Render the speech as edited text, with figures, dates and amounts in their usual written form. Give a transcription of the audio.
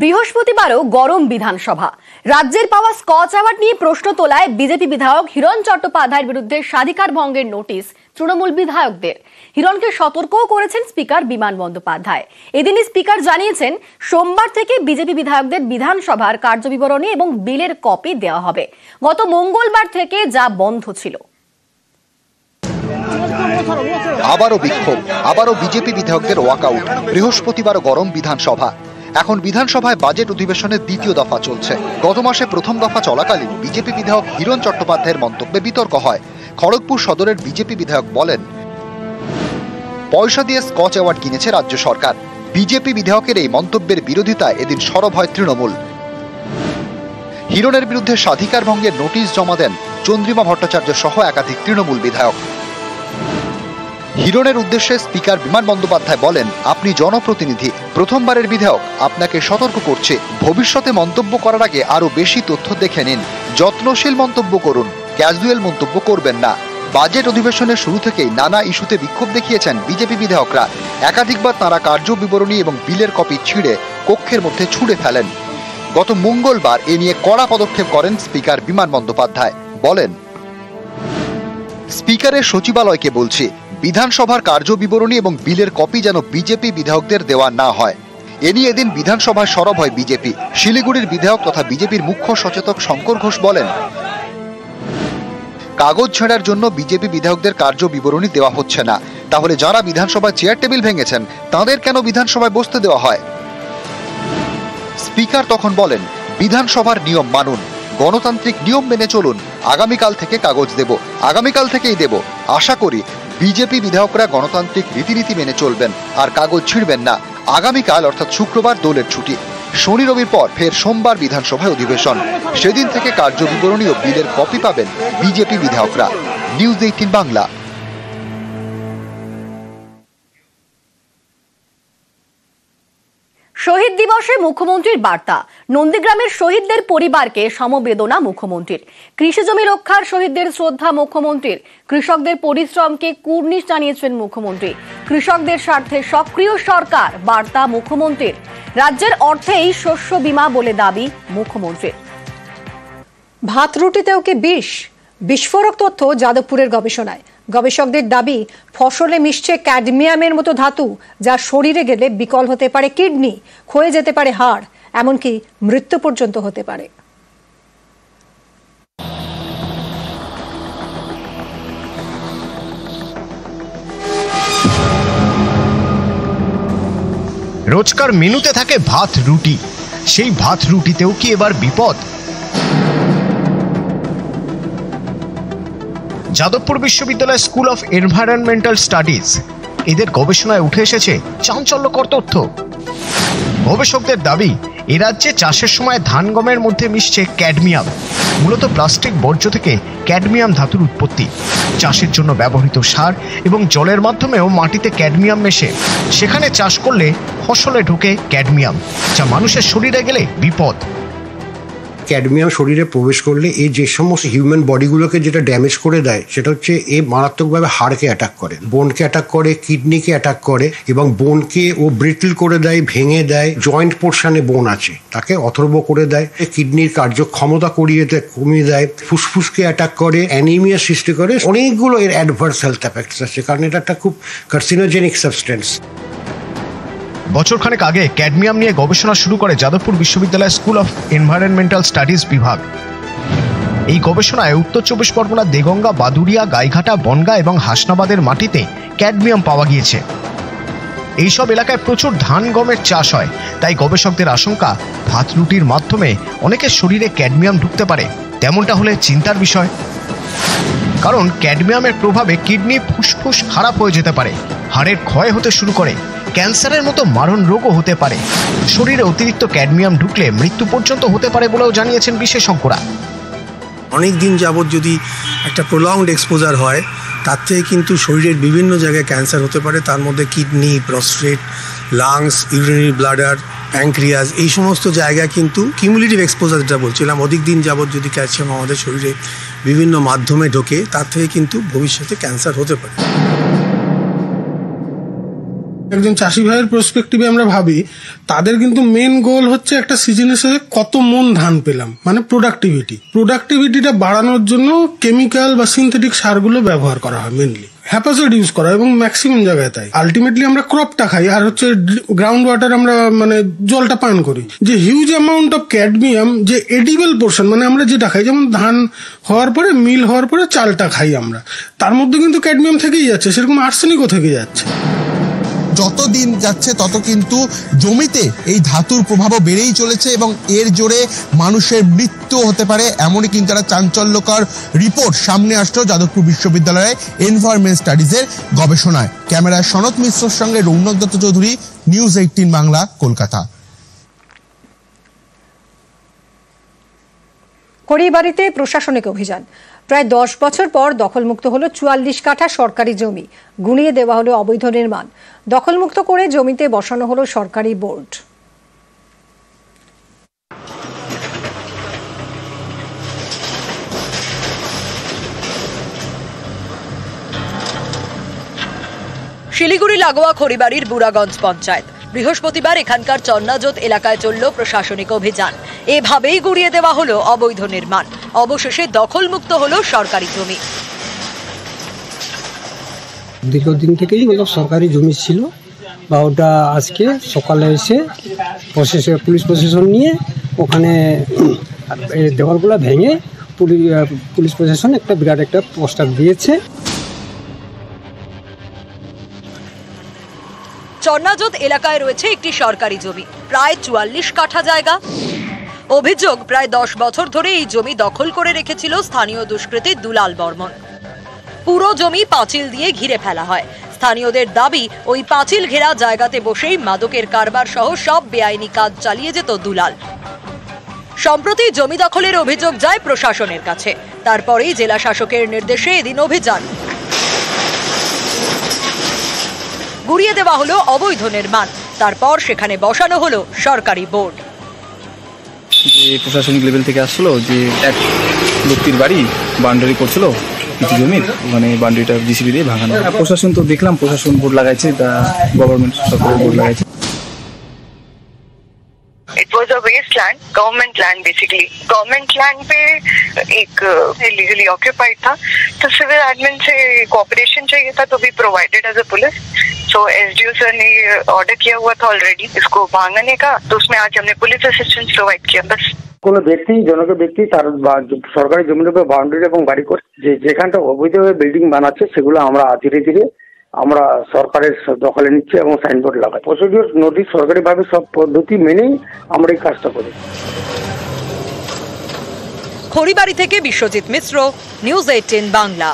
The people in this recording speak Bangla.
বৃহস্পতিবারও গরম বিধানসভা। রাজ্যের পাওয়া স্কচ অ্যাওয়ার্ড নিয়ে প্রশ্ন তোলায় বিজেপি বিধায়ক হিরণ চট্টোপাধ্যায়ের বিরুদ্ধে স্বাধিকার ভঙ্গের নোটিশ তৃণমূল বিধায়কদের। হিরণকে সতর্কও করেছেন স্পিকার বিমান বন্দ্যোপাধ্যায়। এদিনই স্পিকার জানিয়েছেন, সোমবার থেকে বিজেপি বিধায়কদের বিধানসভার কার্যবিবরণী এবং বিলের কপি দেওয়া হবে। গত মঙ্গলবার থেকে যা বন্ধ ছিল। আবারও বিক্ষোভ, আবারও বিজেপি বিধায়কদের ওয়াকআউট। বৃহস্পতিবার গরম বিধানসভা। এখন বিধানসভায় বাজেট অধিবেশনের দ্বিতীয় দফা চলছে। গত মাসে প্রথম দফা চলাকালীন বিজেপি বিধায়ক হিরণ চট্টোপাধ্যায়ের মন্তব্যে বিতর্ক হয়। খড়গপুর সদরের বিজেপি বিধায়ক বলেন, পয়সা দিয়ে স্কচ অ্যাওয়ার্ড কিনেছে রাজ্য সরকার। বিজেপি বিধায়কের এই মন্তব্যের বিরোধিতায় এদিন সরব হয় তৃণমূল। হিরণের বিরুদ্ধে স্বাধিকার ভঙ্গের নোটিশ জমা দেন চন্দ্রিমা ভট্টাচার্য সহ একাধিক তৃণমূল বিধায়ক। হিরণের উদ্দেশ্যে স্পিকার বিমান বন্দ্যোপাধ্যায় বলেন, আপনি জনপ্রতিনিধি, প্রথমবারের বিধায়ক, আপনাকে সতর্ক করছে, ভবিষ্যতে মন্তব্য করার আগে আরো বেশি তথ্য দেখে নিন। যত্নশীল মন্তব্য করুন, ক্যাজুয়াল মন্তব্য করবেন না। বাজেট অধিবেশনের শুরু থেকেই নানা ইস্যুতে বিক্ষোভ দেখিয়েছেন বিজেপি বিধায়করা। একাধিকবার তারা কার্য বিবরণী এবং বিলের কপি ছিঁড়ে কক্ষের মধ্যে ছুঁড়ে ফেলেন। গত মঙ্গলবার এ নিয়ে কড়া পদক্ষেপ করেন স্পিকার বিমান বন্দ্যোপাধ্যায়। বলেন, স্পিকারের সচিবালয়কে বলছি, বিধানসভার কার্যবিবরণী এবং বিলের কপি যেন বিজেপি বিধায়কদের দেওয়া না হয়। এ নিয়ে এদিন বিধানসভায় সরব হয় বিজেপি। শিলিগুড়ির বিধায়ক তথা বিজেপির মুখ্য সচেতক শঙ্কর ঘোষ বলেন, কাগজ ছেঁড়ার জন্য বিজেপি বিধায়কদের কার্যবিবরণী দেওয়া হচ্ছে না, তাহলে যারা বিধানসভায় চেয়ার টেবিল ভেঙেছেন তাদের কেন বিধানসভায় বসতে দেওয়া হয়? স্পিকার তখন বলেন, বিধানসভার নিয়ম মানুন, গণতান্ত্রিক নিয়ম মেনে চলুন। আগামীকাল থেকে কাগজ দেব, আগামীকাল থেকেই দেব। আশা করি বিজেপি বিধায়করা গণতান্ত্রিক রীতিনীতি মেনে চলবেন আর কাগজ ছিঁড়বেন না। আগামীকাল অর্থাৎ শুক্রবার দোলের ছুটি, শনি রবির পর ফের সোমবার বিধানসভায় অধিবেশন। সেদিন থেকে কার্যবিবরণী ও বিলের কপি পাবেন বিজেপি বিধায়করা। নিউজ 18 বাংলা। শহীদ দিবসে মুখ্যমন্ত্রীর বার্তা। নন্দীগ্রামের শহীদদের পরিবারকে সমবেদনা মুখ্যমন্ত্রীর। কৃষি জমি রক্ষার শহীদদের শ্রদ্ধা মুখ্যমন্ত্রীর। কৃষকদের পরিশ্রমকে কুর্নিশ জানিয়েছেন মুখ্যমন্ত্রী। কৃষকদের স্বার্থে সক্রিয় সরকার, বার্তা মুখ্যমন্ত্রীর। রাজ্যের অর্থেই শস্য বীমা বলে দাবি মুখ্যমন্ত্রীর। ভাত রুটিতেও কি বিষ? বিস্ফোরক তথ্য যাদবপুরের গবেষণায়। গবেষকদের দাবি, ফসলে মিশছে ক্যাডমিয়ামের মতো ধাতু, যা শরীরে গেলে বিকল হতে পারে কিডনি, ক্ষয়ে যেতে পারে হাড়, এমনকি মৃত্যু পর্যন্ত হতে পারে। রোজকার মেনুতে থাকে ভাত রুটি, সেই ভাত রুটিতেও কি এবার বিপদ? যাদবপুর বিশ্ববিদ্যালয় স্কুল অফ এনভায়রনমেন্টাল স্টাডিজ, এদের গবেষণায় উঠে এসেছে চাঞ্চল্যকর তথ্য। গবেষকদের দাবি, এ রাজ্যে চাষের সময় ধান গমের মধ্যে মিশছে ক্যাডমিয়াম। মূলত প্লাস্টিক বর্জ্য থেকে ক্যাডমিয়াম ধাতুর উৎপত্তি। চাষের জন্য ব্যবহৃত সার এবং জলের মাধ্যমেও মাটিতে ক্যাডমিয়াম মেশে। সেখানে চাষ করলে ফসলে ঢোকে ক্যাডমিয়াম, যা মানুষের শরীরে গেলে বিপদ। ক্যাডমিয়াম শরীরে প্রবেশ করলে এই যে সমস্ত হিউম্যান বডিগুলোকে যেটা ড্যামেজ করে দেয়, সেটা হচ্ছে এ মারাত্মকভাবে হাড়কে অ্যাটাক করে, বোনকে অ্যাটাক করে, কিডনিকে অ্যাটাক করে এবং বোনকে ও ব্রিটল করে দেয়, ভেঙে দেয়। জয়েন্ট পোর্শনে বোন আছে তাকে অথর্ব করে দেয়, কিডনির কার্যক্ষমতা কমিয়ে দেয়, ফুসফুসকে অ্যাটাক করে, অ্যানিমিয়া সৃষ্টি করে। অনেকগুলো এর অ্যাডভার্স হেলথ এফেক্টস আছে, কারণ এটা একটা খুব কার্সিনোজেনিক সাবস্টেন্স। বছরখানেক আগে ক্যাডমিয়াম নিয়ে গবেষণা শুরু করে যাদবপুর বিশ্ববিদ্যালয় স্কুল অফ এনভায়রনমেন্টাল স্টাডিজ বিভাগ। এই গবেষণায় উত্তর 24 পরগনার দেগঙ্গা, বাদুড়িয়া, গাইঘাটা, বনগাঁ এবং হাসনাবাদের মাটিতে ক্যাডমিয়াম পাওয়া গিয়েছে। এইসব এলাকায় প্রচুর ধান গমের চাষ হয়, তাই গবেষকদের আশঙ্কা, ভাত রুটির মাধ্যমে অনেকের শরীরে ক্যাডমিয়াম ঢুকতে পারে। তেমনটা হলে চিন্তার বিষয়, কারণ ক্যাডমিয়ামের প্রভাবে কিডনি, ফুসফুস খারাপ হয়ে যেতে পারে, হাড়ের ক্ষয় হতে শুরু করে, ক্যান্সারের মতো মারণ রোগও হতে পারে। শরীরে অতিরিক্ত ক্যাডমিয়াম ঢুকলে মৃত্যু পর্যন্ত হতে পারে বলেও জানিয়েছেন বিশেষজ্ঞরা। অনেক দিন যাবৎ যদি একটা প্রলংড এক্সপোজার হয়, তার থেকে কিন্তু শরীরের বিভিন্ন জায়গায় ক্যান্সার হতে পারে। তার মধ্যে kidney, prostate, lungs, urinary bladder, pancreas, এই সমস্ত জায়গায় কিন্তু কিউমুলেটিভ এক্সপোজার, যেটা বলছিলাম, অধিক দিন যাবৎ যদি ক্যালসিয়াম আমাদের শরীরে বিভিন্ন মাধ্যমে ঢোকে, তার থেকে কিন্তু ভবিষ্যতে ক্যান্সার হতে পারে। একজন চাষি ভাইয়ের পার্সপেক্টিভে আমরা ভাবি, তাদের কিন্তু মেন গোল হচ্ছে একটা সিজনে শেষে কত মন ধান পেলাম, মানে প্রোডাক্টিভিটিটা বাড়ানোর জন্য কেমিক্যাল বা সিনথেটিক সারগুলো ব্যবহার করা হয় মেনলি, হ্যাপাসাইড ইউজ করা, এবং ম্যাক্সিমাম জায়গায় তাই। আলটিমেটলি আমরা ক্রপটা খাই, আর হচ্ছে গ্রাউন্ড ওয়াটার আমরা মানে জলটা পান করি। যে হিউজ অ্যামাউন্ট অফ ক্যাডমিয়াম, যে এডিবল পোর্শন, মানে আমরা যেটা খাই, যেমন ধান হওয়ার পরে মিল হওয়ার পরে চালটা খাই আমরা, তার মধ্যে কিন্তু ক্যাডমিয়াম থেকেই যাচ্ছে, সেরকম আর্সেনিকও থেকে যাচ্ছে। যত দিন যাচ্ছে তত কিন্তু জমিতে এই ধাতুর প্রভাবও বেড়েই চলেছে এবং এর জোরে মানুষের মৃত্যু হতে পারে, এমনই কিন্তু একটা চাঞ্চল্যকর রিপোর্ট সামনে আসলো যাদবপুর বিশ্ববিদ্যালয়ের এনভায়রনমেন্ট স্টাডিজের গবেষণায়। ক্যামেরায় সনত মিশ্রর সঙ্গে রৌনক দত্ত চৌধুরী, নিউজ 18 বাংলা, কলকাতা। খড়িবাড়িতে প্রশাসনিক অভিযান। প্রায় 10 বছর পর দখলমুক্ত হলো 44 কাঠা সরকারি জমি, গুঁড়িয়ে দেওয়া হলো অবৈধ নির্মাণ। দখলমুক্ত করে জমিতে বসানো হলো সরকারি বোর্ড। শিলিগুড়ি লাগোয়া খড়িবাড়ির বুড়াগঞ্জ পঞ্চায়েত। বৃহস্পতিবার এখানকার চন্নাজোত এলাকায় চলল প্রশাসনিক অভিযান। এভাবেই গুঁড়িয়ে দেওয়া হলো অবৈধ নির্মাণ। অবশেষে দখলমুক্ত হলো সরকারি জমি। দীর্ঘদিন থেকেই সরকারি জমি ছিল, বা ওটা আজকে সকালে এসে পুলিশ প্রশাসন নিয়ে ওখানে দেওয়ালগুলো ভেঙে পুলিশ প্রশাসন একটা বিরাট একটা পোস্টার দিয়েছে। চন্নাজোত এলাকায় রয়েছে একটি সরকারি জমি, প্রায় 44 কাঠা জায়গা। অভিযোগ, প্রায় 10 বছর ধরে এই জমি দখল করে রেখেছিল স্থানীয় দুষ্কৃতী দুলাল বর্মন। পুরো জমি পাঁচিল দিয়ে ঘিরে ফেলা হয়। স্থানীয়দের দাবি, ওই পাঁচিল ঘেরা জায়গাতে বসেই মাদকের কারবার সহ সব বেআইনি কাজ চালিয়ে যেত দুলাল। সম্প্রতি জমি দখলের অভিযোগ যায় প্রশাসনের কাছে। তারপরেই জেলা শাসকের নির্দেশে এদিন অভিযান। গুঁড়িয়ে দেওয়া হলো অবৈধ নির্মাণ, তারপর সেখানে বসানো হলো সরকারি বোর্ড। যে প্রশাসনিক লেভেল থেকে আসলো যে এক ব্যক্তির বাড়ি বাউন্ডারি করছিল কিছু জমির, মানে বাউন্ডারিটা জিসিবি দিয়ে ভাঙানো। প্রশাসন তো দেখলাম, প্রশাসন বোর্ড লাগাইছে, গভর্নমেন্ট সরকারি বোর্ড লাগাইছে। It was a wasteland, government land basically. Government land पे एक illegally occupied था, तो सिविल एडमिन से कोऑपरेशन चाहिए था, तो भी provided as a police. So SDO sir ने ऑर्डर किया हुआ था ऑलरेडी इसको भांगने का, तो उसमें आज हमने पुलिस असिस्टेंस प्रोवाइड किया। बस কোনো ব্যক্তি, জনক ব্যক্তি তার সরকারি জমির উপর বাউন্ডারি এবং বাড়ি করে যেখানটা অবৈধভাবে বিল্ডিং বানাচ্ছে, সেগুলো আমরা ধীরে ধীরে আমরা সরকারের দখলে নিচ্ছি এবং সাইনবোর্ড লাগাই। প্রসিডিওর নোটিশ সরকারিভাবে সব পদ্ধতি মেনেই আমরা এই কাজটা করি। খড়িবাড়ি থেকে বিশ্বজিৎ মিশ্র, নিউজ 18 বাংলা।